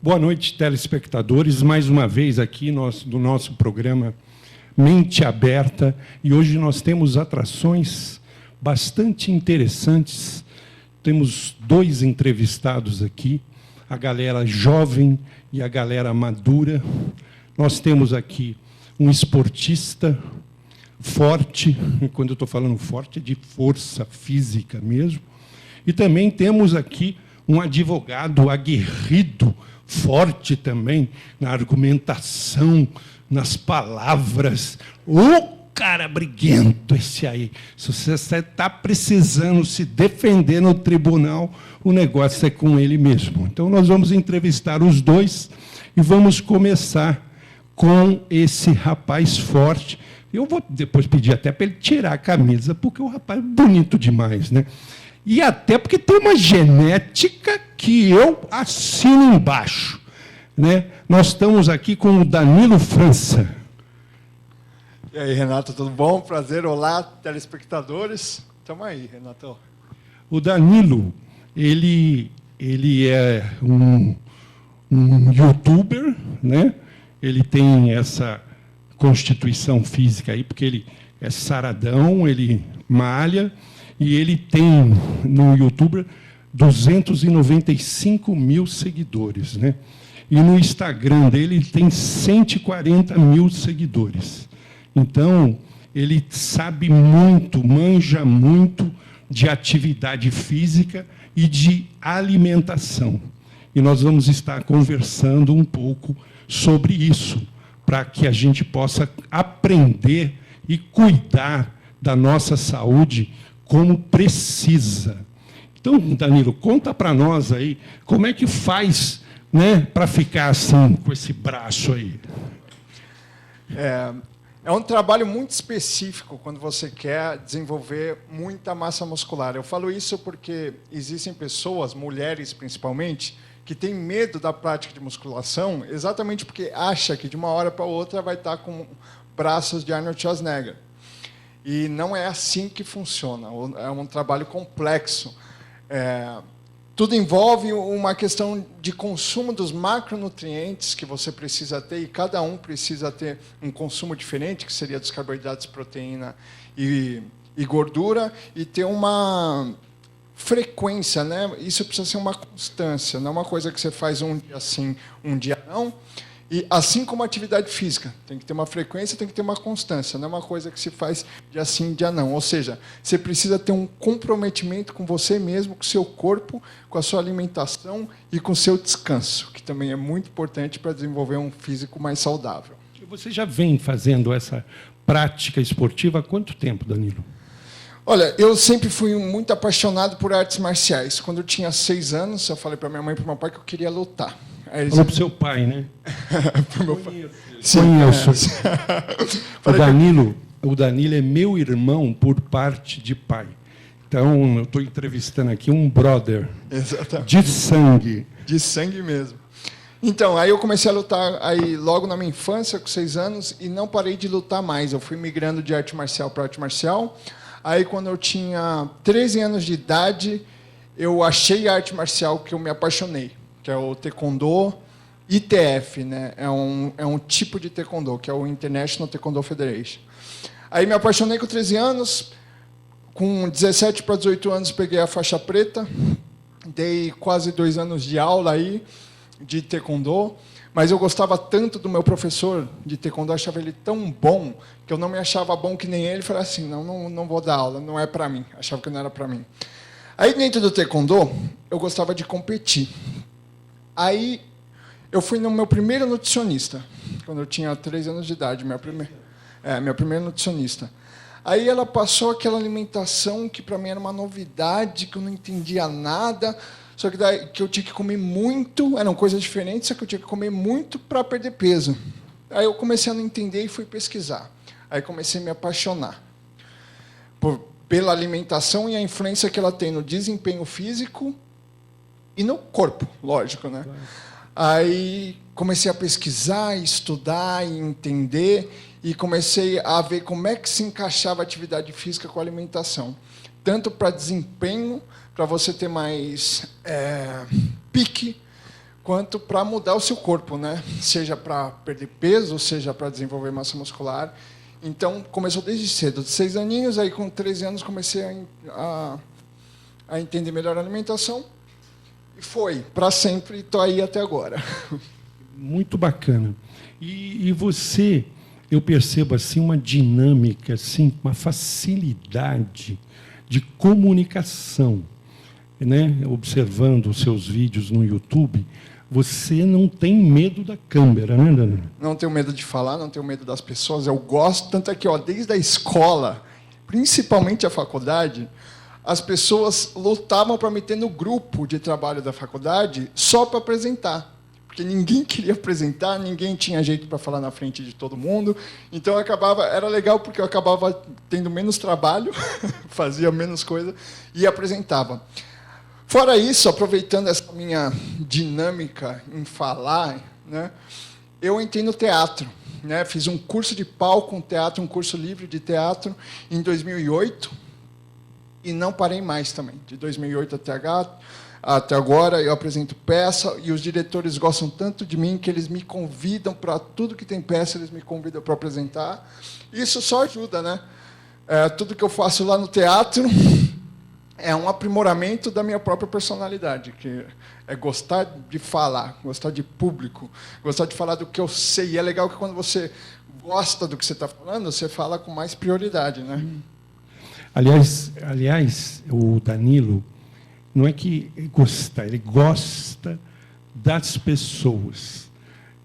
Boa noite, telespectadores. Mais uma vez aqui do nosso programa Mente Aberta. E hoje nós temos atrações bastante interessantes. Temos 2 entrevistados aqui, a galera jovem e a galera madura. Nós temos aqui um esportista forte, quando eu estou falando forte, é de força física mesmo. E também temos aqui um advogado aguerrido, forte também na argumentação, nas palavras. Cara briguento esse aí. Se você está precisando se defender no tribunal, o negócio é com ele mesmo. Então, nós vamos entrevistar os 2 e vamos começar com esse rapaz forte. Eu vou depois pedir até para ele tirar a camisa, porque o rapaz é bonito demais, né? E até porque tem uma genética que eu assino embaixo, né? Nós estamos aqui com o Danilo França. E aí, Renato, tudo bom? Prazer, olá, telespectadores. Estamos aí, Renato. O Danilo, ele é um youtuber, né? Ele tem essa constituição física aí, porque ele é saradão, ele malha, e ele tem, no YouTube, 295 mil seguidores, né? E no Instagram dele, ele tem 140 mil seguidores. Então, ele sabe muito, manja muito de atividade física e de alimentação. E nós vamos estar conversando um pouco sobre isso, para que a gente possa aprender e cuidar da nossa saúde como precisa. Então, Danilo, conta para nós aí como é que faz, né, para ficar assim, com esse braço aí. É um trabalho muito específico quando você quer desenvolver muita massa muscular. Eu falo isso porque existem pessoas, mulheres principalmente, que têm medo da prática de musculação exatamente porque acha que de uma hora para outra vai estar com braços de Arnold Schwarzenegger. E não é assim que funciona. É um trabalho complexo. Tudo envolve uma questão de consumo dos macronutrientes que você precisa ter, e cada um precisa ter um consumo diferente, que seria dos carboidratos, proteína e gordura, e ter uma frequência, né? Isso precisa ser uma constância, não é uma coisa que você faz um dia sim, um dia não. E assim como a atividade física, tem que ter uma frequência, tem que ter uma constância, não é uma coisa que se faz dia sim, dia não. Ou seja, você precisa ter um comprometimento com você mesmo, com o seu corpo, com a sua alimentação e com o seu descanso, que também é muito importante para desenvolver um físico mais saudável. Você já vem fazendo essa prática esportiva há quanto tempo, Danilo? Olha, eu sempre fui muito apaixonado por artes marciais. Quando eu tinha 6 anos, eu falei para minha mãe e para meu pai que eu queria lutar. Falou para o seu pai, né? Para o meu pai. Conheço. O Danilo é meu irmão por parte de pai. Então, eu estou entrevistando aqui um brother. Exatamente. De sangue. De sangue mesmo. Então, aí eu comecei a lutar aí logo na minha infância, com 6 anos, e não parei de lutar mais. Eu fui migrando de arte marcial para arte marcial. Aí, quando eu tinha 13 anos de idade, eu achei a arte marcial que eu me apaixonei, que é o Taekwondo ITF, né? É um tipo de Taekwondo, que é o International Taekwondo Federation. Aí me apaixonei com 13 anos, com 17 para 18 anos peguei a faixa preta, dei quase 2 anos de aula aí, de Taekwondo, mas eu gostava tanto do meu professor de Taekwondo, eu achava ele tão bom, que eu não me achava bom que nem ele, falei assim, não vou dar aula, não é para mim, achava que não era para mim. Aí, dentro do Taekwondo, eu gostava de competir. Aí, eu fui no meu primeiro nutricionista, quando eu tinha 13 anos de idade, minha primeira nutricionista. Aí, ela passou aquela alimentação que, para mim, era uma novidade, que eu não entendia nada, só que, daí, que eu tinha que comer muito, eram coisas diferentes, só que eu tinha que comer muito para perder peso. Aí, eu comecei a não entender e fui pesquisar. Aí, comecei a me apaixonar pela alimentação e a influência que ela tem no desempenho físico e no corpo, lógico, né? Aí comecei a pesquisar, estudar e entender, e comecei a ver como é que se encaixava a atividade física com a alimentação. Tanto para desempenho, para você ter mais pique, quanto para mudar o seu corpo, né? Seja para perder peso, seja para desenvolver massa muscular. Então, começou desde cedo, de 6 aninhos, aí com 13 anos comecei a entender melhor a alimentação, e foi, para sempre, e estou aí até agora. Muito bacana. E você, eu percebo assim uma dinâmica, assim, uma facilidade de comunicação, né? Observando os seus vídeos no YouTube, você não tem medo da câmera, né, Danilo? Não tenho medo de falar, não tenho medo das pessoas, eu gosto, tanto é que desde a escola, principalmente a faculdade, as pessoas lutavam para me ter no grupo de trabalho da faculdade só para apresentar. Porque ninguém queria apresentar, ninguém tinha jeito para falar na frente de todo mundo. Então era legal porque eu acabava tendo menos trabalho, fazia menos coisa e apresentava. Fora isso, aproveitando essa minha dinâmica em falar, né, eu entrei no teatro, né, fiz um curso de palco, um curso livre de teatro em 2008 e não parei mais também. De 2008 até agora eu apresento peça e os diretores gostam tanto de mim que eles me convidam para tudo que tem peça, eles me convidam para apresentar. Isso só ajuda, né? Tudo que eu faço lá no teatro é um aprimoramento da minha própria personalidade, que é gostar de falar, gostar de público, gostar de falar do que eu sei. E é legal que quando você gosta do que você está falando, você fala com mais prioridade, né? Aliás, o Danilo não é que ele gosta das pessoas.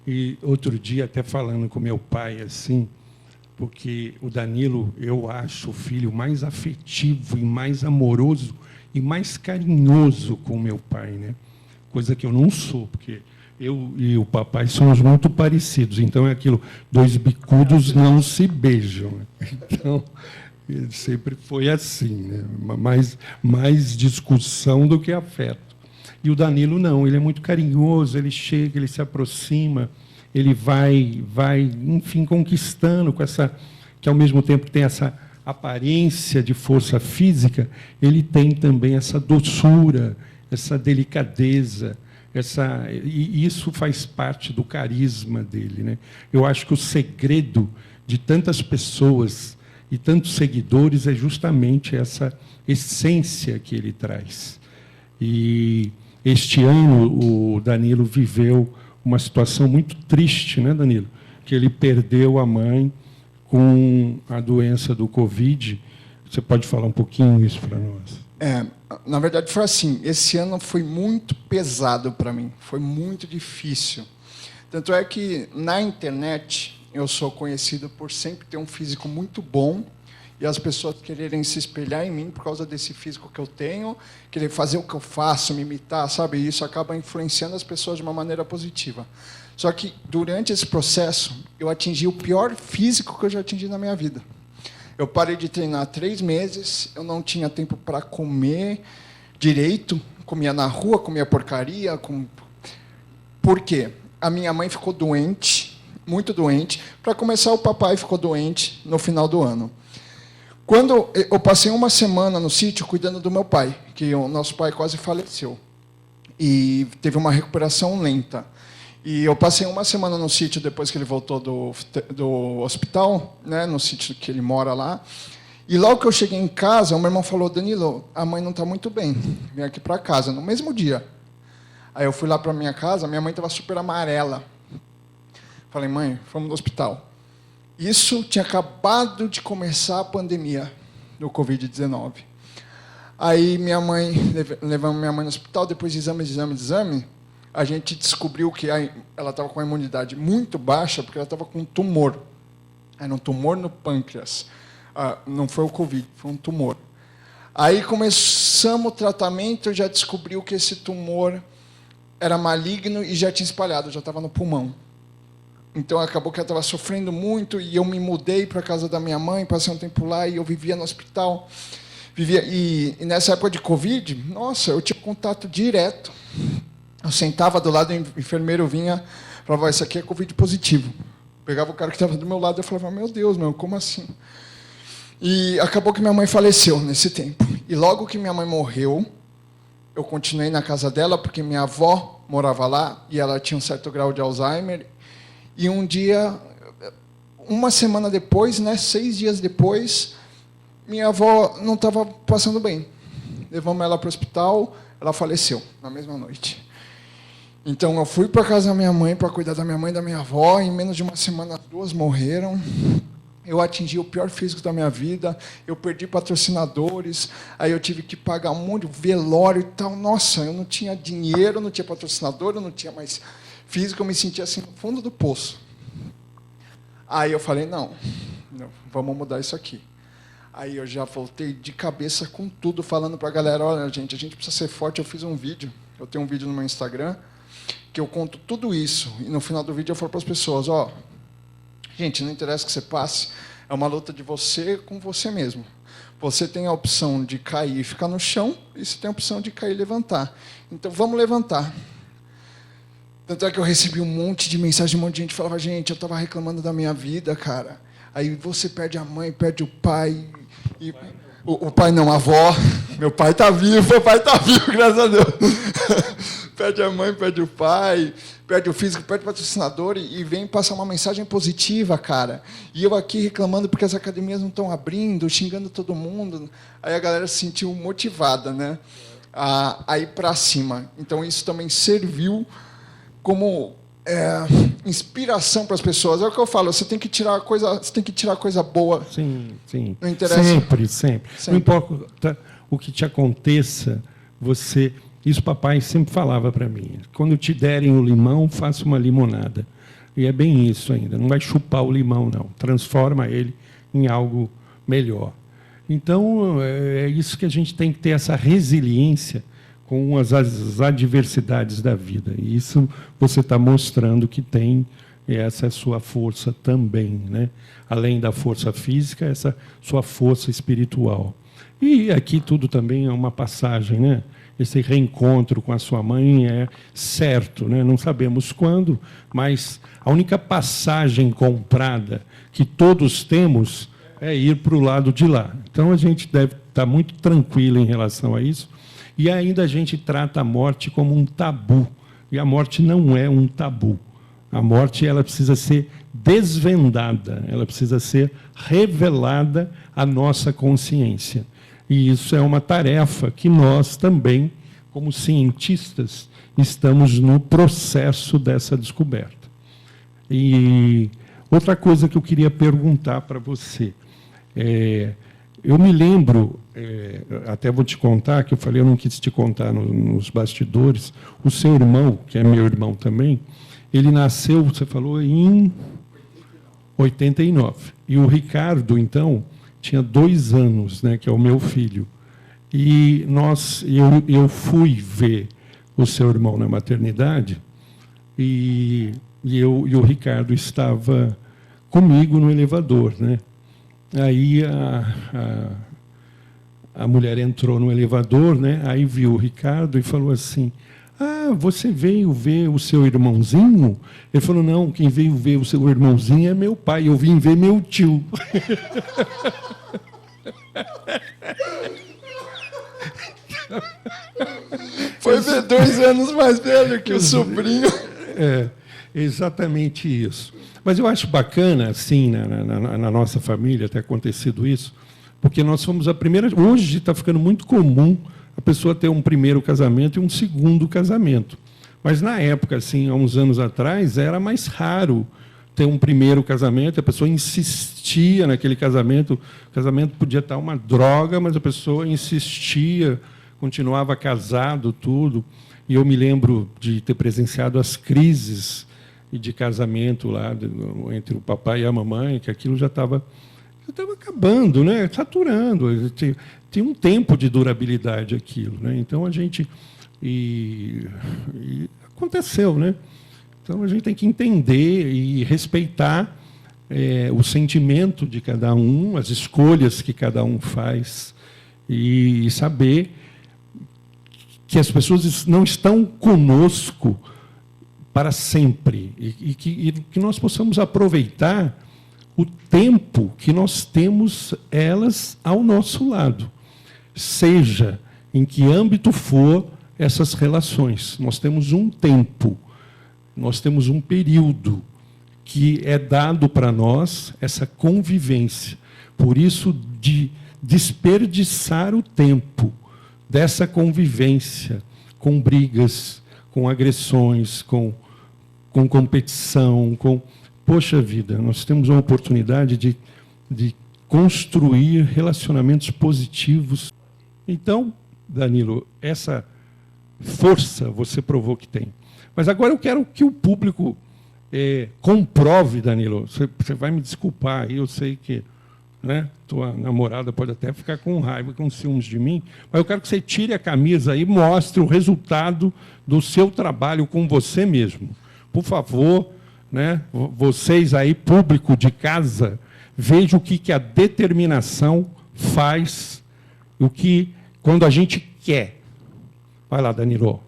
E outro dia, até falando com meu pai, assim, porque o Danilo, eu acho o filho mais afetivo e mais amoroso e mais carinhoso com o meu pai, né? Coisa que eu não sou, porque eu e o papai somos muito parecidos. Então, é aquilo, 2 bicudos não se beijam. Então, ele sempre foi assim, né? Mais discussão do que afeto. E o Danilo não, ele é muito carinhoso, ele chega, ele se aproxima, ele vai, enfim, conquistando com essa, que ao mesmo tempo tem essa aparência de força física, ele tem também essa doçura, essa delicadeza, e isso faz parte do carisma dele, né? Eu acho que o segredo de tantas pessoas e tantos seguidores é justamente essa essência que ele traz. E este ano o Danilo viveu uma situação muito triste, né, Danilo? Que ele perdeu a mãe com a doença do Covid. Você pode falar um pouquinho isso para nós? Na verdade, foi assim. Esse ano foi muito pesado para mim. Foi muito difícil. Tanto é que, na internet, eu sou conhecido por sempre ter um físico muito bom e as pessoas quererem se espelhar em mim por causa desse físico que eu tenho, querer fazer o que eu faço, me imitar, sabe? E isso acaba influenciando as pessoas de uma maneira positiva. Só que, durante esse processo, eu atingi o pior físico que eu já atingi na minha vida. Eu parei de treinar 3 meses, eu não tinha tempo para comer direito, comia na rua, comia porcaria. Por quê? A minha mãe ficou doente, muito doente. Para começar, o papai ficou doente no final do ano. Quando eu passei uma semana no sítio cuidando do meu pai, que o nosso pai quase faleceu, e teve uma recuperação lenta. E eu passei uma semana no sítio depois que ele voltou do hospital, né, no sítio que ele mora lá. E logo que eu cheguei em casa, o meu irmão falou: Danilo, a mãe não está muito bem, vem aqui para casa, no mesmo dia. Aí eu fui lá para minha casa, minha mãe estava super amarela. Falei: mãe, vamos no hospital. Isso tinha acabado de começar a pandemia do Covid-19. Aí levamos minha mãe no hospital, depois de exame, a gente descobriu que ela estava com a imunidade muito baixa, porque ela estava com um tumor. Era um tumor no pâncreas. Não foi o Covid, foi um tumor. Aí começamos o tratamento, já descobriu que esse tumor era maligno e já tinha espalhado, já estava no pulmão. Então, acabou que ela estava sofrendo muito e eu me mudei para a casa da minha mãe, passei um tempo lá e eu vivia no hospital. E nessa época de Covid, nossa, eu tinha contato direto. Eu sentava do lado, o enfermeiro vinha e falava: isso aqui é Covid positivo. Pegava o cara que estava do meu lado e eu falava: meu Deus, como assim? E acabou que minha mãe faleceu nesse tempo. E logo que minha mãe morreu, eu continuei na casa dela, porque minha avó morava lá e ela tinha um certo grau de Alzheimer. E um dia, uma semana depois, né, 6 dias depois, minha avó não estava passando bem. Levamos ela para o hospital, ela faleceu na mesma noite. Então, eu fui para a casa da minha mãe para cuidar da minha mãe e da minha avó. Em menos de uma semana, as 2 morreram. Eu atingi o pior físico da minha vida. Eu perdi patrocinadores. Aí eu tive que pagar um monte de velório e tal. Nossa, eu não tinha dinheiro, não tinha patrocinador, eu não tinha mais físico. Eu me sentia assim no fundo do poço. Aí eu falei, não, vamos mudar isso aqui. Aí eu já voltei de cabeça com tudo, falando para a galera, olha, a gente precisa ser forte. Eu fiz um vídeo, eu tenho um vídeo no meu Instagram, que eu conto tudo isso. E no final do vídeo eu falo para as pessoas, ó, gente, não interessa o que você passe, é uma luta de você com você mesmo. Você tem a opção de cair e ficar no chão, e você tem a opção de cair e levantar. Então, vamos levantar. Tanto é que eu recebi um monte de mensagem, um monte de gente falava, gente, eu estava reclamando da minha vida, cara. Aí você perde a mãe, perde o pai. E o pai não, a avó. Meu pai está vivo, graças a Deus. Perde a mãe, perde o pai, perde o físico, perde o patrocinador e vem passar uma mensagem positiva, cara. E eu aqui reclamando porque as academias não estão abrindo, xingando todo mundo. Aí a galera se sentiu motivada, né, a ir para cima. Então isso também serviu como inspiração para as pessoas. É o que eu falo, você tem que tirar coisa boa. Sim, sim. Não interessa. Sempre. Não importa o que te aconteça, você... Isso papai sempre falava para mim. Quando te derem o limão, faça uma limonada. E é bem isso ainda. Não vai chupar o limão, não. Transforma ele em algo melhor. Então, é isso que a gente tem que ter, essa resiliência com as adversidades da vida. E isso você está mostrando que tem, essa é a sua força também, né? Além da força física, essa sua força espiritual. E aqui tudo também é uma passagem, né? Esse reencontro com a sua mãe é certo, né? Não sabemos quando, mas a única passagem comprada que todos temos é ir para o lado de lá. Então, a gente deve estar muito tranquilo em relação a isso. E ainda a gente trata a morte como um tabu. E a morte não é um tabu. A morte, ela precisa ser desvendada, ela precisa ser revelada à nossa consciência. E isso é uma tarefa que nós também, como cientistas, estamos no processo dessa descoberta. E outra coisa que eu queria perguntar para você. Eu me lembro, até vou te contar, que eu falei, eu não quis te contar nos bastidores, o seu irmão, que é meu irmão também, ele nasceu, você falou, em 89. E o Ricardo, então, tinha 2 anos, né, que é o meu filho. E eu fui ver o seu irmão na maternidade e o Ricardo estava comigo no elevador, né? Aí a mulher entrou no elevador, né? Aí viu o Ricardo e falou assim, você veio ver o seu irmãozinho? Ele falou, não, quem veio ver o seu irmãozinho é meu pai, eu vim ver meu tio. Foi ver 2 anos mais velho que o sobrinho. É, exatamente isso. Mas eu acho bacana, assim, na nossa família, ter acontecido isso, porque nós fomos a primeira... Hoje está ficando muito comum a pessoa ter um primeiro casamento e um segundo casamento. Mas, na época, assim, há uns anos atrás, era mais raro ter um primeiro casamento, a pessoa insistia naquele casamento, o casamento podia estar uma droga, mas a pessoa insistia, continuava casado, tudo. E eu me lembro de ter presenciado as crises de casamento lá entre o papai e a mamãe, que aquilo já estava acabando, né? Saturando. Tinha um tempo de durabilidade aquilo, né? Então a gente e aconteceu, né? Então a gente tem que entender e respeitar o sentimento de cada um, as escolhas que cada um faz e saber que as pessoas não estão conosco para sempre e que nós possamos aproveitar o tempo que nós temos elas ao nosso lado, seja em que âmbito for, essas relações. Nós temos um tempo, nós temos um período que é dado para nós essa convivência. Por isso, de desperdiçar o tempo dessa convivência com brigas, com agressões, com competição, com... Poxa vida, nós temos uma oportunidade de construir relacionamentos positivos. Então, Danilo, essa força você provou que tem. Mas agora eu quero que o público comprove, Danilo. Você vai me desculpar, aí eu sei que, né, tua namorada pode até ficar com raiva, com ciúmes de mim, mas eu quero que você tire a camisa e mostre o resultado do seu trabalho com você mesmo. Por favor, né, vocês aí, público de casa, vejam o que a determinação faz, quando a gente quer. Vai lá, Danilo.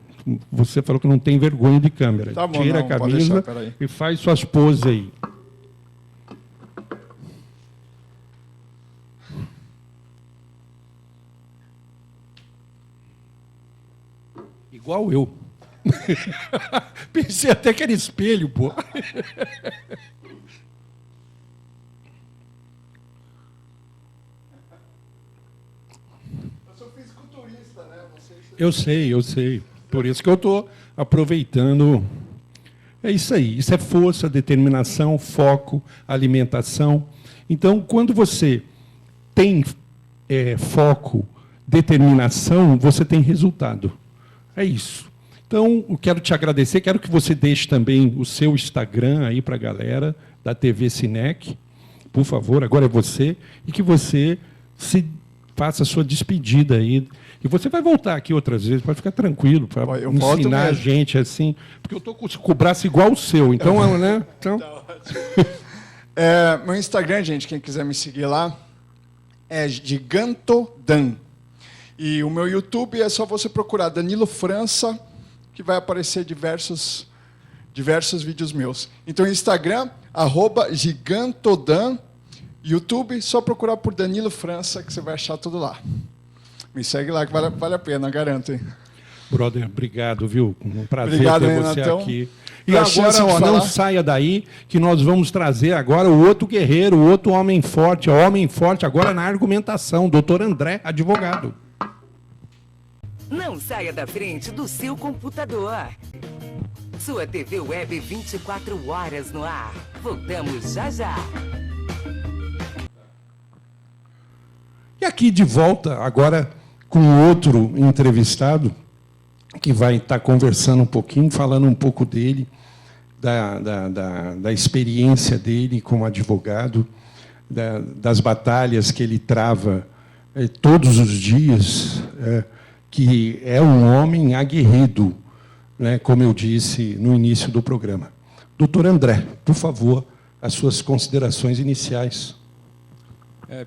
Você falou que não tem vergonha de câmera. Tá bom, tira não, a camisa e faz suas poses aí. Igual eu. Pensei até que era espelho, pô. Eu sou fisiculturista, né? Não sei se... Eu sei. Por isso que eu estou aproveitando. É isso aí. Isso é força, determinação, foco, alimentação. Então, quando você tem foco, determinação, você tem resultado. É isso. Então, eu quero te agradecer, quero que você deixe também o seu Instagram aí para a galera da TV Cinec, por favor, agora é você, e que você faça a sua despedida aí. E você vai voltar aqui outras vezes, pode ficar tranquilo, para ensinar a gente assim, porque eu estou com o braço igual o seu, então, né? Então... meu Instagram, gente, quem quiser me seguir lá, é Gigantodan. E o meu YouTube é só você procurar Danilo França, que vai aparecer diversos vídeos meus. Então, Instagram, @Gigantodan. YouTube, só procurar por Danilo França, que você vai achar tudo lá. Me segue lá, que vale a pena, garanto. Hein? Brother, obrigado, viu? Um prazer obrigado, ter você Renatão. aqui. E agora, não saia daí, que nós vamos trazer agora o outro guerreiro, o outro homem forte agora na argumentação, doutor André, advogado. Não saia da frente do seu computador. Sua TV web 24 horas no ar. Voltamos já já. E aqui de volta, agora com outro entrevistado, que vai estar conversando um pouquinho, falando um pouco dele, da experiência dele como advogado, das batalhas que ele trava todos os dias, que é um homem aguerrido, né, como eu disse no início do programa. Doutor André, por favor, as suas considerações iniciais.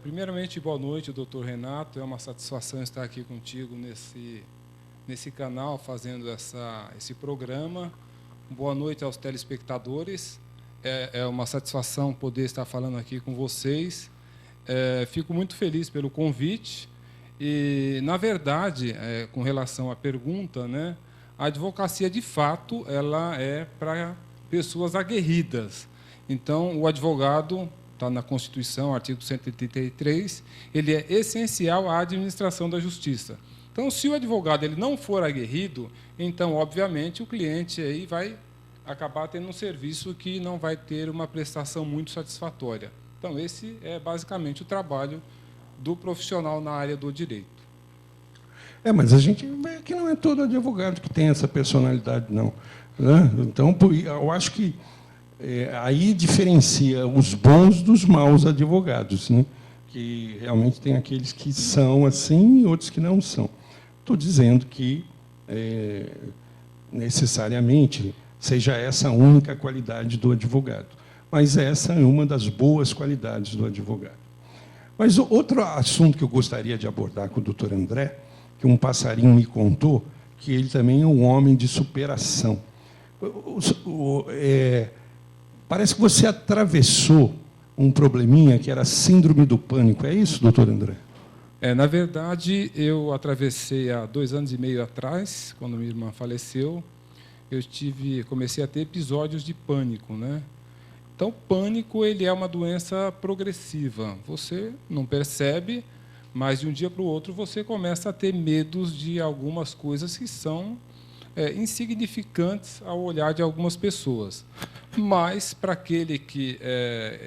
Primeiramente, boa noite, doutor Renato. É uma satisfação estar aqui contigo nesse canal, fazendo esse programa. Boa noite aos telespectadores. É uma satisfação poder estar falando aqui com vocês. Fico muito feliz pelo convite. E, na verdade, com relação à pergunta, né, a advocacia, de fato, ela é para pessoas aguerridas. Então, o advogado, está na Constituição, artigo 133, ele é essencial à administração da justiça. Então, se o advogado ele não for aguerrido, então, obviamente, o cliente aí vai acabar tendo um serviço que não vai ter uma prestação muito satisfatória. Então, esse é basicamente o trabalho do profissional na área do direito. Mas a gente vê que não é todo advogado que tem essa personalidade, não. Né? Então, eu acho que aí diferencia os bons dos maus advogados, né? Que realmente tem aqueles que são assim e outros que não são. Estou dizendo que necessariamente seja essa a única qualidade do advogado, mas essa é uma das boas qualidades do advogado. Mas outro assunto que eu gostaria de abordar com o doutor André, que um passarinho me contou, que ele também é um homem de superação. Parece que você atravessou um probleminha que era a síndrome do pânico. É isso, doutor André? Na verdade, eu atravessei há 2 anos e meio atrás, quando minha irmã faleceu, comecei a ter episódios de pânico, né? Então, o pânico ele é uma doença progressiva. Você não percebe, mas de um dia para o outro você começa a ter medos de algumas coisas que são insignificantes ao olhar de algumas pessoas. Mas, para aquele que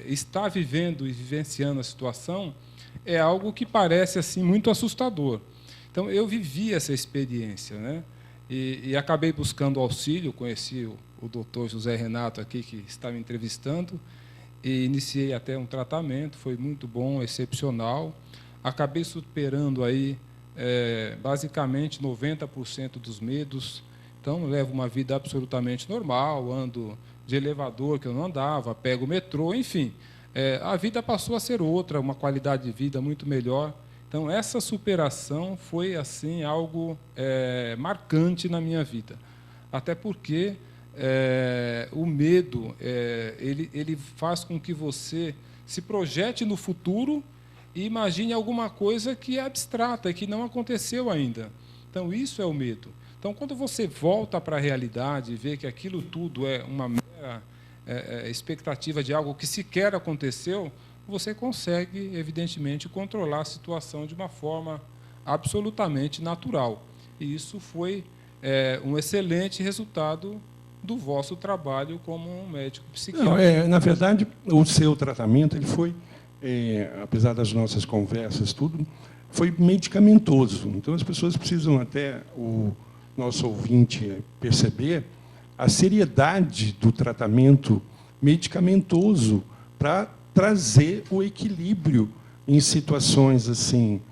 está vivendo e vivenciando a situação, é algo que parece assim muito assustador. Então, eu vivi essa experiência, né? E acabei buscando auxílio, conheci o doutor José Renato aqui, que está me entrevistando, e iniciei até um tratamento, foi muito bom, excepcional. Acabei superando aí, basicamente, 90% dos medos. Então, levo uma vida absolutamente normal, ando de elevador, que eu não andava, pego o metrô, enfim. A vida passou a ser outra, uma qualidade de vida muito melhor. Então, essa superação foi assim algo marcante na minha vida. Até porque o medo ele faz com que você se projete no futuro e imagine alguma coisa que é abstrata e que não aconteceu ainda. Então, isso é o medo. Então, quando você volta para a realidade e vê que aquilo tudo é uma mera expectativa de algo que sequer aconteceu, você consegue, evidentemente, controlar a situação de uma forma absolutamente natural. E isso foi um excelente resultado do vosso trabalho como um médico psiquiatra. Não, na verdade, o seu tratamento ele foi, apesar das nossas conversas, tudo, foi medicamentoso. Então, as pessoas precisam até, o nosso ouvinte, perceber a seriedade do tratamento medicamentoso para trazer o equilíbrio em situações assim,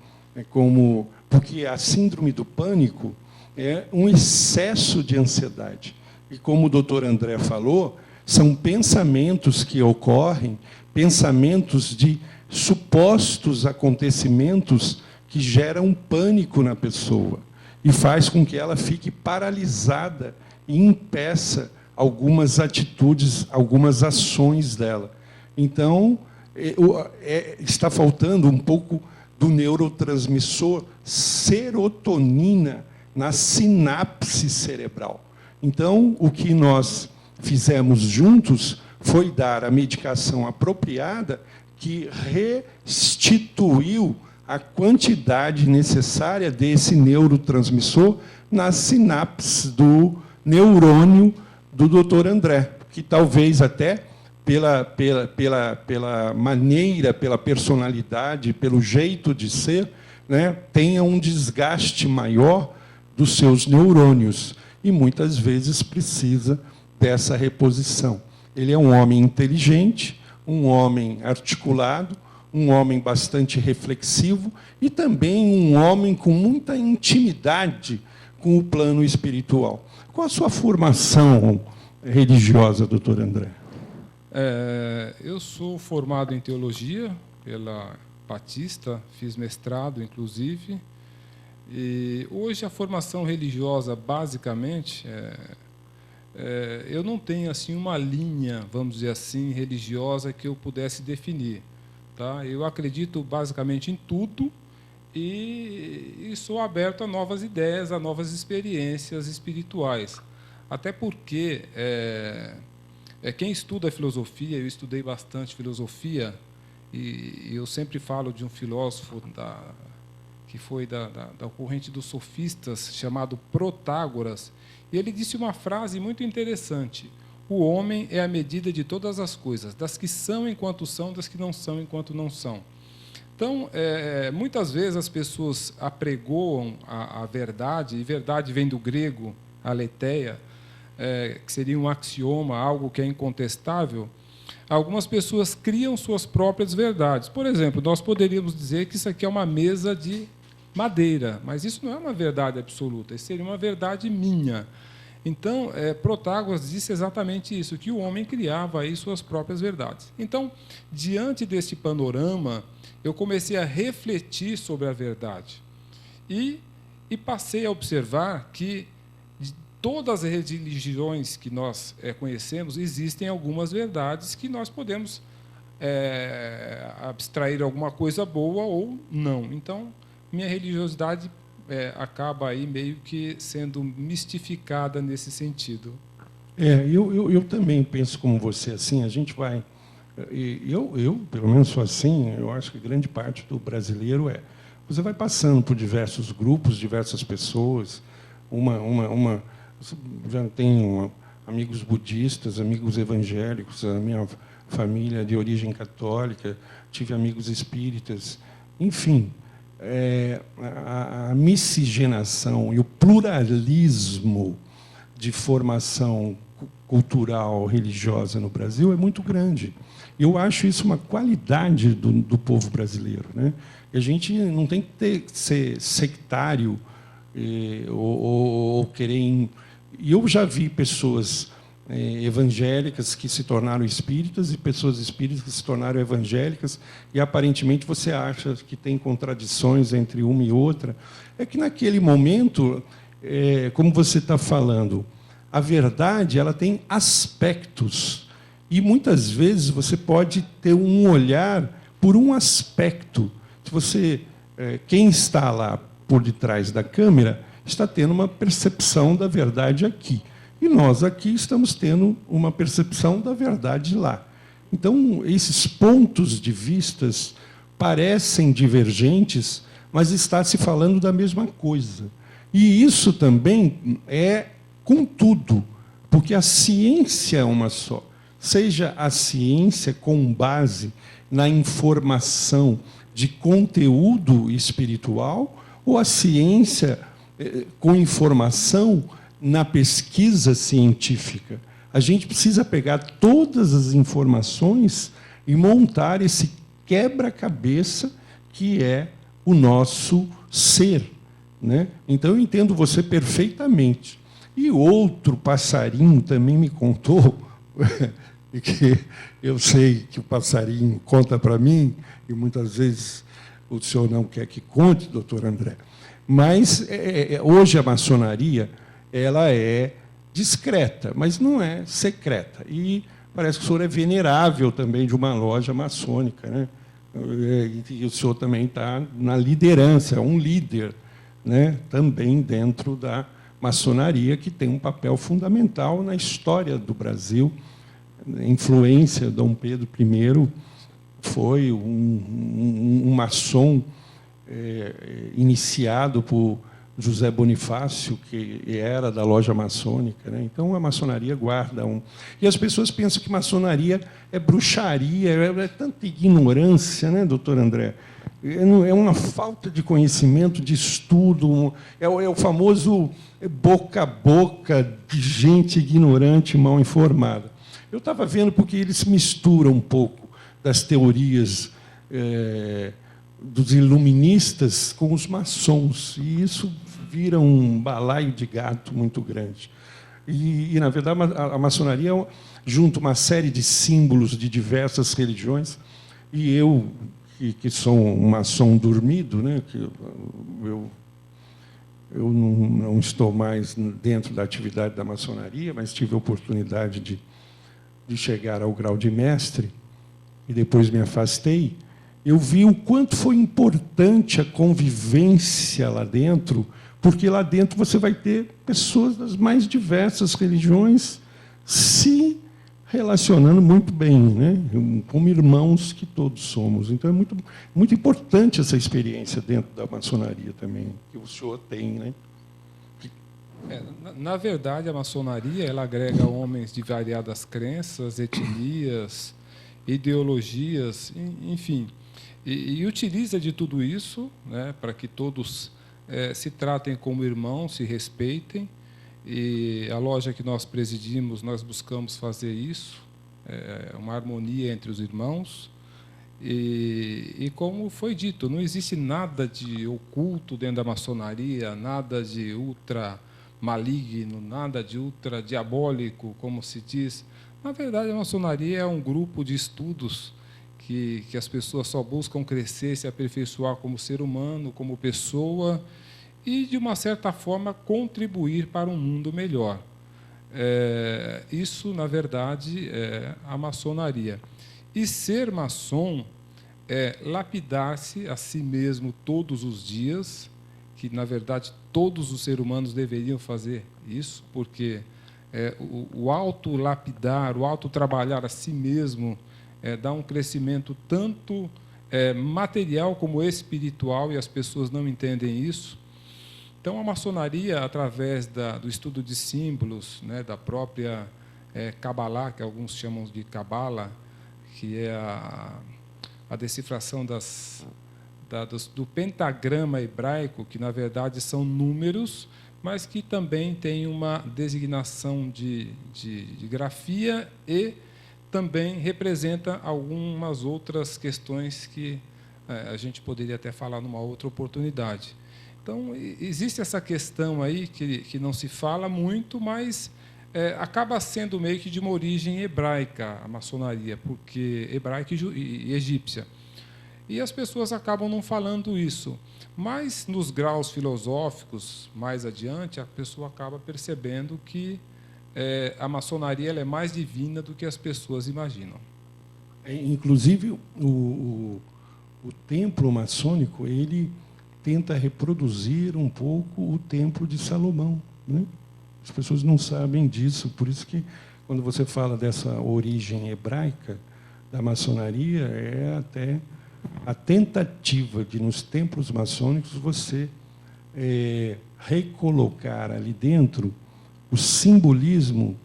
porque a síndrome do pânico é um excesso de ansiedade. E como o doutor André falou, são pensamentos que ocorrem, pensamentos de supostos acontecimentos que geram pânico na pessoa e faz com que ela fique paralisada e impeça algumas atitudes, algumas ações dela. Então, está faltando um pouco do neurotransmissor serotonina na sinapse cerebral. Então, o que nós fizemos juntos foi dar a medicação apropriada que restituiu a quantidade necessária desse neurotransmissor nas sinapses do neurônio do Dr. André, que talvez até pela maneira, pela personalidade, pelo jeito de ser, né, tenha um desgaste maior dos seus neurônios e muitas vezes precisa dessa reposição. Ele é um homem inteligente, um homem articulado, um homem bastante reflexivo e também um homem com muita intimidade com o plano espiritual. Qual a sua formação religiosa, doutor André? Eu sou formado em teologia pela Batista, fiz mestrado, inclusive. E hoje a formação religiosa, basicamente, eu não tenho assim uma linha, vamos dizer assim, religiosa que eu pudesse definir. Tá? Eu acredito basicamente em tudo e sou aberto a novas ideias, a novas experiências espirituais. Até porque quem estuda filosofia, eu estudei bastante filosofia, e eu sempre falo de um filósofo que foi da corrente dos sofistas, chamado Protágoras, e ele disse uma frase muito interessante: o homem é a medida de todas as coisas, das que são enquanto são, das que não são enquanto não são. Então, muitas vezes as pessoas apregoam a verdade, e verdade vem do grego, aletheia, que seria um axioma, algo que é incontestável. Algumas pessoas criam suas próprias verdades. Por exemplo, nós poderíamos dizer que isso aqui é uma mesa de madeira, mas isso não é uma verdade absoluta, isso seria uma verdade minha. Então, Protágoras disse exatamente isso, que o homem criava aí suas próprias verdades. Então, diante deste panorama, eu comecei a refletir sobre a verdade e passei a observar que de todas as religiões que nós conhecemos, existem algumas verdades que nós podemos abstrair alguma coisa boa ou não. Então, minha religiosidade acaba aí meio que sendo mistificada nesse sentido. Eu também penso como você, assim, a gente vai... Eu, pelo menos, sou assim, eu acho que grande parte do brasileiro você vai passando por diversos grupos, diversas pessoas, já tenho amigos budistas, amigos evangélicos, a minha família de origem católica, tive amigos espíritas, enfim, a miscigenação e o pluralismo de formação cultural, religiosa no Brasil é muito grande. Eu acho isso uma qualidade do povo brasileiro, né? E a gente não tem que ser sectário ou querer... E eu já vi pessoas evangélicas que se tornaram espíritas e pessoas espíritas que se tornaram evangélicas, e aparentemente você acha que tem contradições entre uma e outra. É que naquele momento, como você está falando, a verdade ela tem aspectos, e muitas vezes você pode ter um olhar por um aspecto. Se você, quem está lá por detrás da câmera está tendo uma percepção da verdade aqui. E nós aqui estamos tendo uma percepção da verdade lá. Então, esses pontos de vistas parecem divergentes, mas está se falando da mesma coisa. E isso também é com tudo, porque a ciência é uma só. Seja a ciência com base na informação de conteúdo espiritual, ou a ciência com informação na pesquisa científica. A gente precisa pegar todas as informações e montar esse quebra-cabeça que é o nosso ser, né? Então, eu entendo você perfeitamente. E outro passarinho também me contou, que eu sei que o passarinho conta para mim, e muitas vezes o senhor não quer que conte, doutor André, mas hoje a maçonaria ela é discreta, mas não é secreta. E parece que o senhor é venerável também de uma loja maçônica, né? E o senhor também está na liderança, é um líder, né? Também dentro da maçonaria, que tem um papel fundamental na história do Brasil. A influência de Dom Pedro I foi um maçom iniciado por José Bonifácio, que era da loja maçônica, né? Então, a maçonaria guarda E as pessoas pensam que maçonaria é bruxaria, é tanta ignorância, né, doutor André? É uma falta de conhecimento, de estudo, é o famoso boca a boca de gente ignorante, mal informada. Eu estava vendo porque eles misturam um pouco das teorias dos iluministas com os maçons, e isso vira um balaio de gato muito grande. E na verdade, a maçonaria junta uma série de símbolos de diversas religiões, e eu, que sou um maçom dormido, né, que eu não estou mais dentro da atividade da maçonaria, mas tive a oportunidade de chegar ao grau de mestre, e depois me afastei. Eu vi o quanto foi importante a convivência lá dentro, porque lá dentro você vai ter pessoas das mais diversas religiões se relacionando muito bem, né? Como irmãos que todos somos. Então, é muito, muito importante essa experiência dentro da maçonaria também, que o senhor tem, né? Na verdade, a maçonaria ela agrega homens de variadas crenças, etnias, ideologias, enfim, e utiliza de tudo isso, né, para que todos se tratem como irmãos, se respeitem. E a loja que nós presidimos, nós buscamos fazer isso, uma harmonia entre os irmãos. E como foi dito, não existe nada de oculto dentro da maçonaria, nada de ultra maligno, nada de ultra diabólico, como se diz. Na verdade, a maçonaria é um grupo de estudos que as pessoas só buscam crescer, se aperfeiçoar como ser humano, como pessoa, e, de uma certa forma, contribuir para um mundo melhor. Isso, na verdade, é a maçonaria. E ser maçom é lapidar-se a si mesmo todos os dias, que, na verdade, todos os seres humanos deveriam fazer isso, porque o auto-lapidar, o auto-trabalhar a si mesmo dá um crescimento tanto material como espiritual, e as pessoas não entendem isso. Então, a maçonaria, através do estudo de símbolos, né, da própria Kabbalah, que alguns chamam de Cabala, que é a decifração do pentagrama hebraico, que, na verdade, são números, mas que também tem uma designação de grafia e também representa algumas outras questões que a gente poderia até falar numa outra oportunidade. Então, existe essa questão aí que não se fala muito, mas acaba sendo meio que de uma origem hebraica, a maçonaria, porque hebraica e egípcia. E as pessoas acabam não falando isso. Mas, nos graus filosóficos, mais adiante, a pessoa acaba percebendo que a maçonaria ela é mais divina do que as pessoas imaginam. Inclusive, o templo maçônico, ele tenta reproduzir um pouco o templo de Salomão, né? As pessoas não sabem disso, por isso que, quando você fala dessa origem hebraica da maçonaria, é até a tentativa de, nos templos maçônicos, você recolocar ali dentro o simbolismo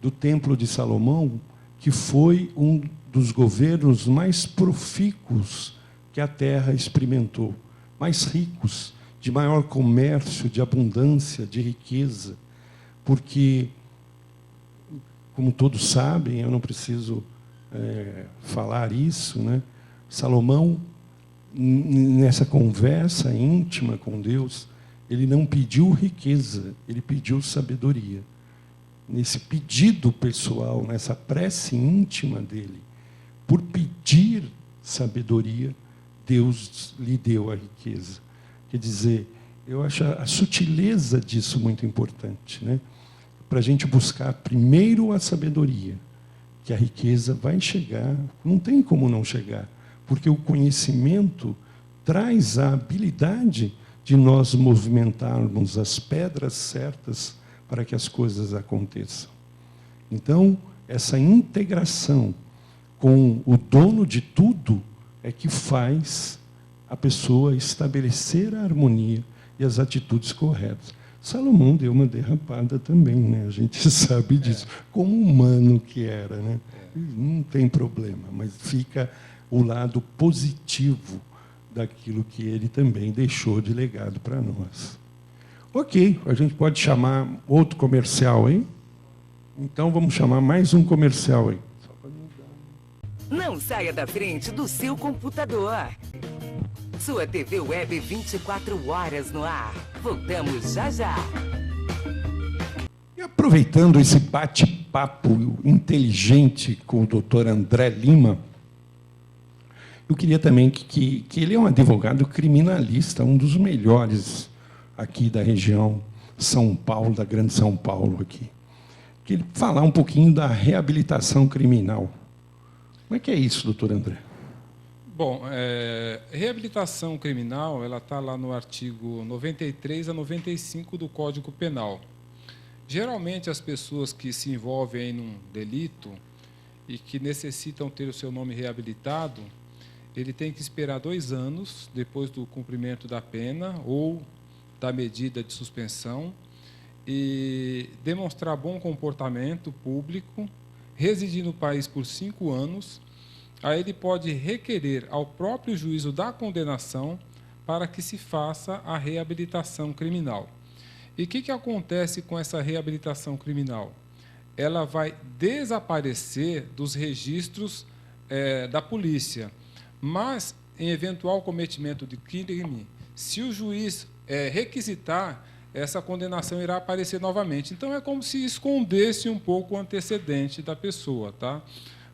do Templo de Salomão, que foi um dos governos mais profícuos que a Terra experimentou, mais ricos, de maior comércio, de abundância, de riqueza, porque, como todos sabem, eu não preciso falar isso, né? Salomão, nessa conversa íntima com Deus, ele não pediu riqueza, ele pediu sabedoria. Nesse pedido pessoal, nessa prece íntima dele, por pedir sabedoria, Deus lhe deu a riqueza. Quer dizer, eu acho a sutileza disso muito importante, né? Para a gente buscar primeiro a sabedoria, que a riqueza vai chegar, não tem como não chegar, porque o conhecimento traz a habilidade de nós movimentarmos as pedras certas para que as coisas aconteçam. Então, essa integração com o dono de tudo é que faz a pessoa estabelecer a harmonia e as atitudes corretas. Salomão deu uma derrapada também, né? A gente sabe disso, como humano que era, né? Não tem problema, mas fica o lado positivo daquilo que ele também deixou de legado para nós. Ok, a gente pode chamar outro comercial aí? Então vamos chamar mais um comercial aí. Não saia da frente do seu computador. Sua TV Web 24 horas no ar. Voltamos já já. E aproveitando esse bate-papo inteligente com o Dr. André Lima, eu queria também que ele é um advogado criminalista, um dos melhores aqui da região São Paulo, da Grande São Paulo aqui. Que ele falar um pouquinho da reabilitação criminal. Como é que é isso, doutor André? Bom, reabilitação criminal, ela está lá no artigo 93 a 95 do Código Penal. Geralmente, as pessoas que se envolvem em um delito e que necessitam ter o seu nome reabilitado, ele tem que esperar 2 anos depois do cumprimento da pena ou da medida de suspensão e demonstrar bom comportamento público, residir no país por 5 anos. Aí ele pode requerer ao próprio juízo da condenação para que se faça a reabilitação criminal. E o que acontece com essa reabilitação criminal? Ela vai desaparecer dos registros da polícia, mas, em eventual cometimento de crime, se o juiz requisitar, essa condenação irá aparecer novamente. Então, é como se escondesse um pouco o antecedente da pessoa, tá?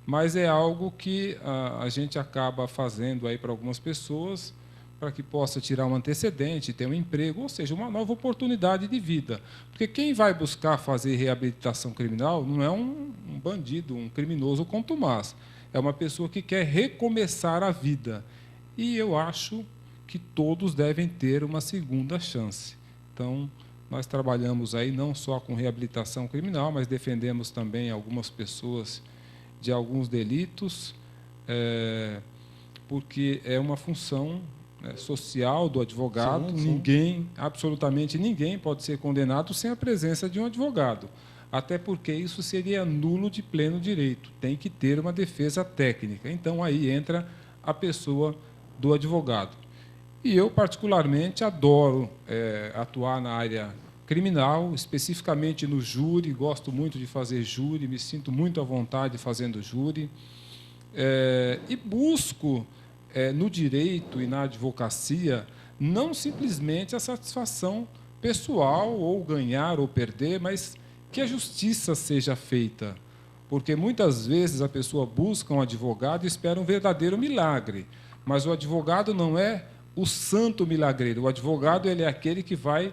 Mas é algo que a gente acaba fazendo aí para algumas pessoas, para que possa tirar um antecedente, ter um emprego, ou seja, uma nova oportunidade de vida. Porque quem vai buscar fazer reabilitação criminal não é um bandido, um criminoso contumaz. é uma pessoa que quer recomeçar a vida. E eu acho que todos devem ter uma segunda chance. Então, nós trabalhamos aí não só com reabilitação criminal, mas defendemos também algumas pessoas de alguns delitos, porque é uma função social do advogado. Sim, sim. Ninguém, absolutamente ninguém, pode ser condenado sem a presença de um advogado. Até porque isso seria nulo de pleno direito. Tem que ter uma defesa técnica. Então, aí entra a pessoa do advogado. E eu, particularmente, adoro atuar na área criminal, especificamente no júri. Gosto muito de fazer júri, me sinto muito à vontade fazendo júri. E busco, no direito e na advocacia, não simplesmente a satisfação pessoal, ou ganhar ou perder, mas que a justiça seja feita. Porque, muitas vezes, a pessoa busca um advogado e espera um verdadeiro milagre. Mas o advogado não é o santo milagreiro. O advogado, ele é aquele que vai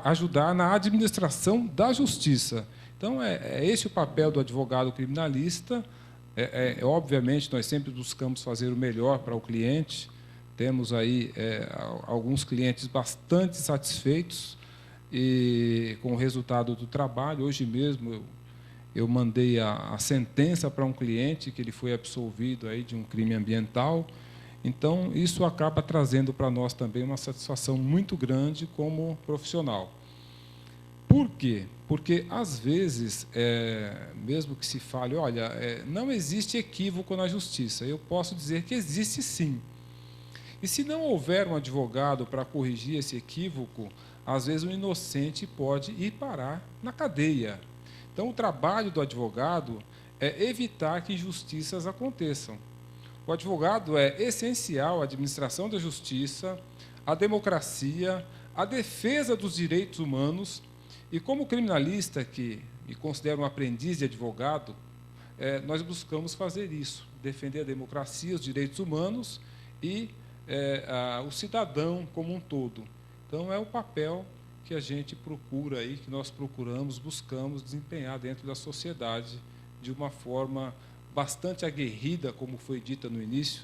ajudar na administração da justiça. Então, é esse o papel do advogado criminalista. Obviamente, nós sempre buscamos fazer o melhor para o cliente. Temos aí alguns clientes bastante satisfeitos e com o resultado do trabalho. Hoje mesmo eu mandei a sentença para um cliente que ele foi absolvido aí de um crime ambiental. Então, isso acaba trazendo para nós também uma satisfação muito grande como profissional. Por quê? Porque, às vezes, mesmo que se fale, olha, não existe equívoco na justiça, eu posso dizer que existe sim. E se não houver um advogado para corrigir esse equívoco, às vezes o inocente pode ir parar na cadeia. Então, o trabalho do advogado é evitar que injustiças aconteçam. O advogado é essencial à administração da justiça, à democracia, à defesa dos direitos humanos. E, como criminalista, que me considero um aprendiz de advogado, nós buscamos fazer isso, defender a democracia, os direitos humanos e o cidadão como um todo. Então, é o papel que a gente procura aí, que nós procuramos, buscamos desempenhar dentro da sociedade de uma forma bastante aguerrida, como foi dita no início,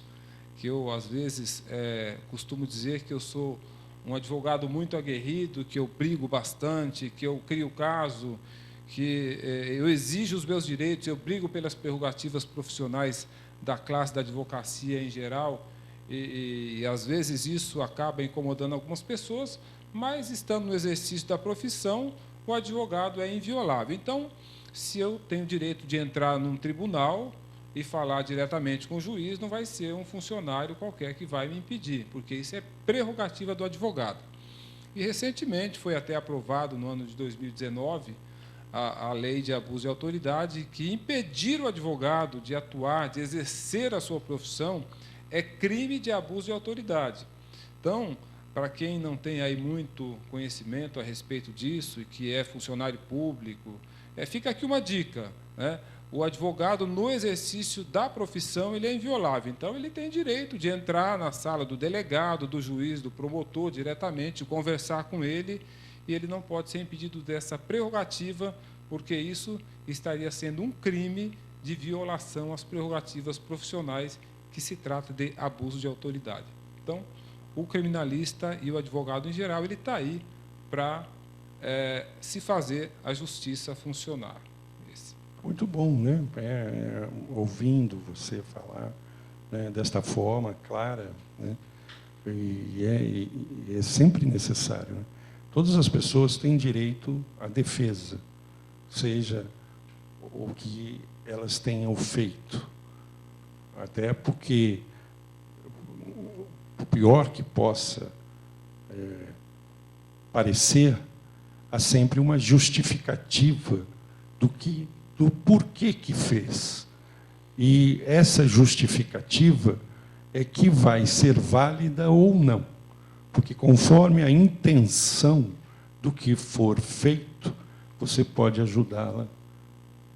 que eu, às vezes, costumo dizer que eu sou um advogado muito aguerrido, que eu brigo bastante, que eu crio caso, que eu exijo os meus direitos, eu brigo pelas prerrogativas profissionais da classe da advocacia em geral, e às vezes isso acaba incomodando algumas pessoas, mas, estando no exercício da profissão, o advogado é inviolável. Então, se eu tenho direito de entrar num tribunal e falar diretamente com o juiz, não vai ser um funcionário qualquer que vai me impedir, porque isso é prerrogativa do advogado. E, recentemente, foi até aprovado, no ano de 2019, a lei de abuso de autoridade, que impedir o advogado de atuar, de exercer a sua profissão, é crime de abuso de autoridade. Então, para quem não tem aí muito conhecimento a respeito disso e que é funcionário público, fica aqui uma dica, né? O advogado, no exercício da profissão, ele é inviolável. Então, ele tem direito de entrar na sala do delegado, do juiz, do promotor, diretamente, conversar com ele, e ele não pode ser impedido dessa prerrogativa, porque isso estaria sendo um crime de violação às prerrogativas profissionais, que se trata de abuso de autoridade. Então, o criminalista e o advogado em geral, ele está aí para se fazer a justiça funcionar. Muito bom, né? Ouvindo você falar, né, desta forma clara, né? E é sempre necessário, né? Todas as pessoas têm direito à defesa, seja o que elas tenham feito. Até porque o pior que possa parecer, há sempre uma justificativa do porquê que fez. E essa justificativa é que vai ser válida ou não, porque conforme a intenção do que for feito, você pode ajudá-la,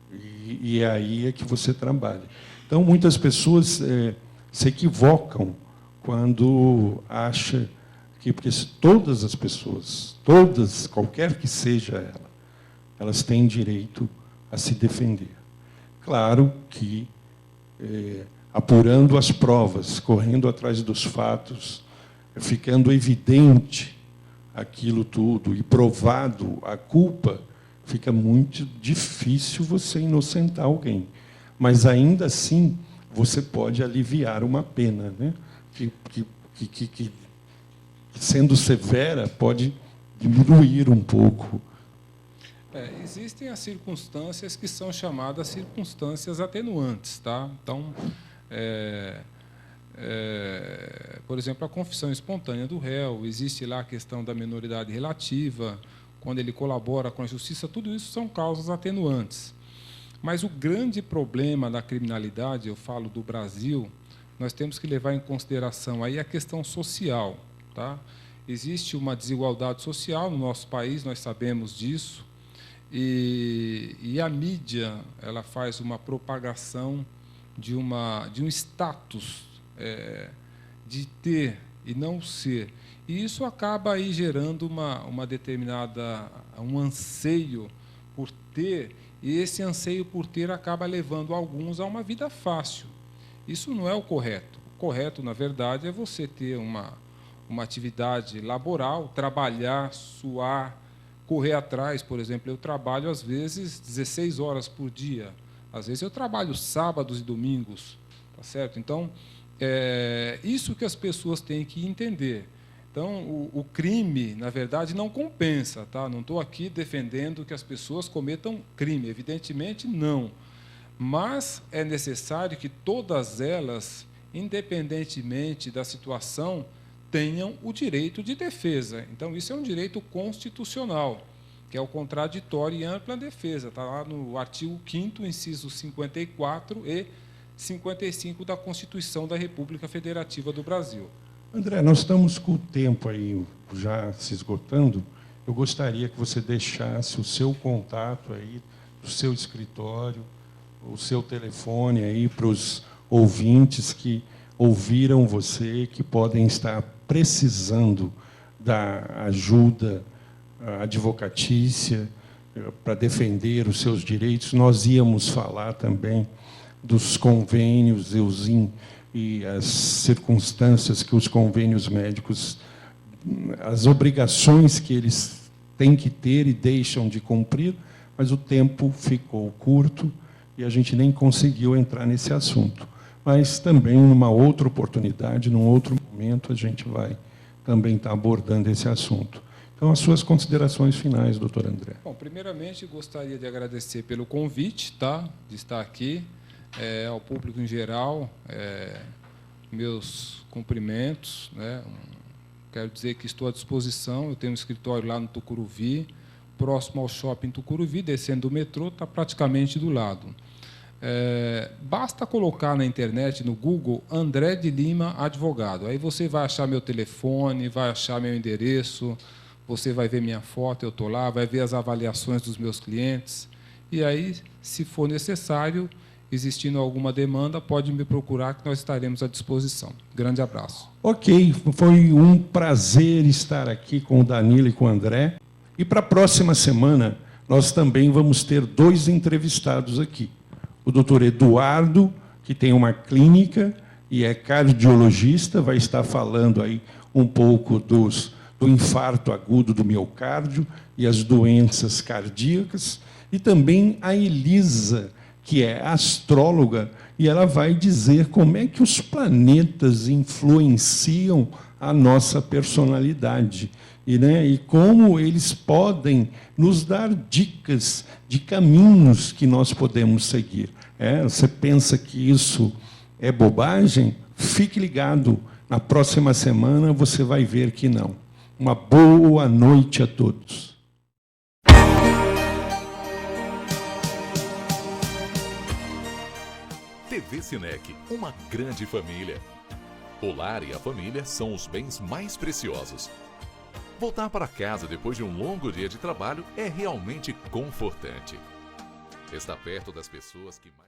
e é aí que você trabalha. Então, muitas pessoas se equivocam quando acham que, porque todas as pessoas, qualquer que seja ela, elas têm direito a se defender. claro que apurando as provas, correndo atrás dos fatos, ficando evidente aquilo tudo e provado a culpa, fica muito difícil você inocentar alguém. Mas, ainda assim, você pode aliviar uma pena, né? que sendo severa, pode diminuir um pouco. Existem as circunstâncias que são chamadas circunstâncias atenuantes, tá? Então, por exemplo, a confissão espontânea do réu, existe lá a questão da minoridade relativa, quando ele colabora com a justiça, tudo isso são causas atenuantes. Mas o grande problema da criminalidade, eu falo do Brasil, nós temos que levar em consideração aí a questão social, tá? Existe uma desigualdade social no nosso país, nós sabemos disso, e a mídia ela faz uma propagação de um status de ter e não ser. E isso acaba aí gerando uma determinada, um anseio por ter, e esse anseio por ter acaba levando alguns a uma vida fácil. Isso não é o correto. O correto, na verdade, é você ter uma atividade laboral, trabalhar, suar, correr atrás. Por exemplo, eu trabalho, às vezes, 16 horas por dia. Às vezes, eu trabalho sábados e domingos. Tá certo? Então, isso que as pessoas têm que entender. Então, o crime, na verdade, não compensa. Tá? Não estou aqui defendendo que as pessoas cometam crime. Evidentemente, não. Mas é necessário que todas elas, independentemente da situação, tenham o direito de defesa. Então, isso é um direito constitucional, que é o contraditório e ampla defesa. Está lá no artigo 5º, inciso 54 e 55 da Constituição da República Federativa do Brasil. André, nós estamos com o tempo aí já se esgotando. Eu gostaria que você deixasse o seu contato aí, do seu escritório, o seu telefone aí para os ouvintes que ouviram você, que podem estar precisando da ajuda advocatícia para defender os seus direitos. Nós íamos falar também dos convênios e as circunstâncias que os convênios médicos, as obrigações que eles têm que ter e deixam de cumprir, mas o tempo ficou curto e a gente nem conseguiu entrar nesse assunto. Mas também, numa outra oportunidade, num outro momento, a gente vai também estar abordando esse assunto. Então, as suas considerações finais, doutor André. Bom, primeiramente, gostaria de agradecer pelo convite, tá, de estar aqui, ao público em geral, meus cumprimentos, né? Quero dizer que estou à disposição, eu tenho um escritório lá no Tucuruvi, próximo ao shopping Tucuruvi, descendo do metrô, está praticamente do lado. Basta colocar na internet, no Google, André de Lima Advogado. Aí você vai achar meu telefone, vai achar meu endereço, você vai ver minha foto, eu estou lá, vai ver as avaliações dos meus clientes. E aí, se for necessário, existindo alguma demanda, pode me procurar que nós estaremos à disposição. Grande abraço. Ok, foi um prazer estar aqui com o Danilo e com o André. E para a próxima semana, nós também vamos ter 2 entrevistados aqui. O doutor Eduardo, que tem uma clínica e é cardiologista, vai estar falando aí um pouco do infarto agudo do miocárdio e as doenças cardíacas. E também a Elisa, que é astróloga, e ela vai dizer como é que os planetas influenciam a nossa personalidade. E como eles podem nos dar dicas de caminhos que nós podemos seguir. Você pensa que isso é bobagem? Fique ligado. Na próxima semana você vai ver que não. Uma boa noite a todos. TV Cinec, uma grande família. O lar e a família são os bens mais preciosos. Voltar para casa depois de um longo dia de trabalho é realmente confortante. Estar perto das pessoas que mais